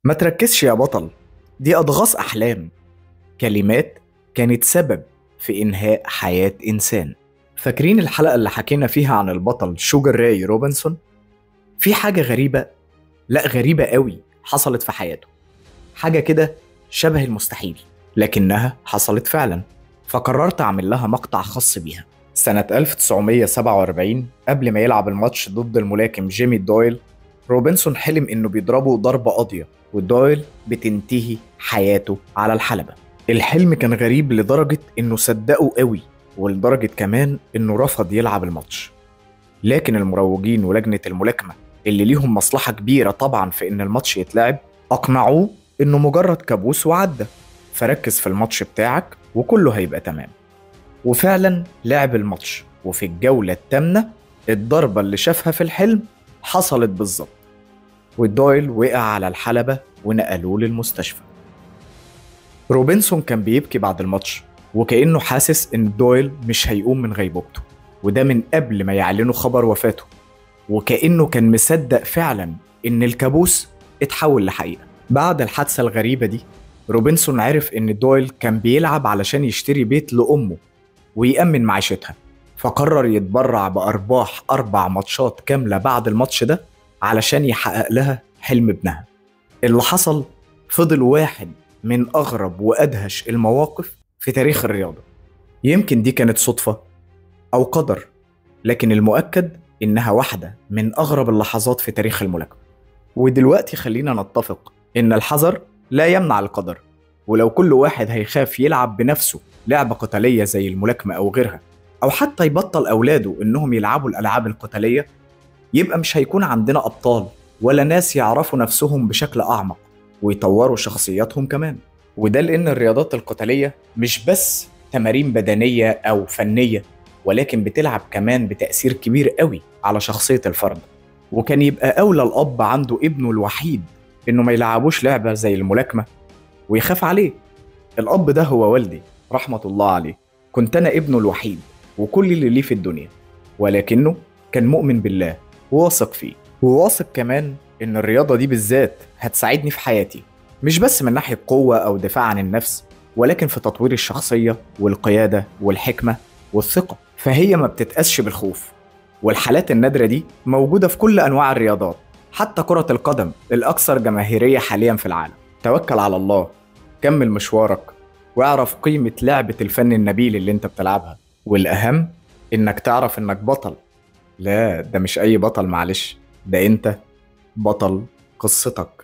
ما تركزش يا بطل، دي أضغاث أحلام. كلمات كانت سبب في إنهاء حياة إنسان. فاكرين الحلقة اللي حكينا فيها عن البطل شوجر راي روبنسون؟ في حاجة غريبة، لا غريبة قوي حصلت في حياته. حاجة كده شبه المستحيل، لكنها حصلت فعلا. فقررت أعمل لها مقطع خاص بيها. سنة 1947 قبل ما يلعب الماتش ضد الملاكم جيمي دويل، روبنسون حلم إنه بيضربه ضربة قاضية ودويل بتنتهي حياته على الحلبة. الحلم كان غريب لدرجة إنه صدقه قوي، ولدرجة كمان إنه رفض يلعب الماتش. لكن المروجين ولجنة الملاكمة اللي ليهم مصلحة كبيرة طبعا في إن الماتش يتلعب أقنعوه إنه مجرد كابوس وعدى، فركز في الماتش بتاعك وكله هيبقى تمام. وفعلا لعب الماتش، وفي الجولة الثامنة الضربة اللي شافها في الحلم حصلت بالظبط، ودويل وقع على الحلبة ونقلوه للمستشفى. روبنسون كان بيبكي بعد الماتش، وكأنه حاسس إن دويل مش هيقوم من غيبوبته، وده من قبل ما يعلنوا خبر وفاته. وكأنه كان مصدق فعلا إن الكابوس اتحول لحقيقة. بعد الحادثة الغريبة دي روبنسون عرف إن دويل كان بيلعب علشان يشتري بيت لأمه ويأمن معيشتها، فقرر يتبرع بأرباح 4 ماتشات كاملة بعد الماتش ده علشان يحقق لها حلم ابنها. اللي حصل فضل واحد من أغرب وأدهش المواقف في تاريخ الرياضة. يمكن دي كانت صدفة أو قدر، لكن المؤكد إنها واحدة من أغرب اللحظات في تاريخ الملاكمة. ودلوقتي خلينا نتفق إن الحذر لا يمنع القدر، ولو كل واحد هيخاف يلعب بنفسه لعبة قتالية زي الملاكمة أو غيرها، أو حتى يبطل أولاده إنهم يلعبوا الألعاب القتالية، يبقى مش هيكون عندنا أبطال ولا ناس يعرفوا نفسهم بشكل أعمق ويطوروا شخصياتهم كمان. وده لأن الرياضات القتالية مش بس تمارين بدنية أو فنية، ولكن بتلعب كمان بتأثير كبير قوي على شخصية الفرد. وكان يبقى أولى الأب عنده ابنه الوحيد إنه ما يلعبوش لعبة زي الملاكمة ويخاف عليه. الأب ده هو والدي رحمة الله عليه. كنت أنا ابنه الوحيد وكل اللي ليه في الدنيا، ولكنه كان مؤمن بالله وواثق فيه، وواثق كمان إن الرياضة دي بالذات هتساعدني في حياتي، مش بس من ناحية قوة أو دفاع عن النفس، ولكن في تطوير الشخصية والقيادة والحكمة والثقة. فهي ما بتتقاسش بالخوف، والحالات النادرة دي موجودة في كل أنواع الرياضات، حتى كرة القدم الأكثر جماهيرية حاليا في العالم. توكل على الله، كمل مشوارك، واعرف قيمة لعبة الفن النبيل اللي انت بتلعبها. والأهم إنك تعرف إنك بطل. لا، ده مش أي بطل، معلش، ده انت بطل قصتك.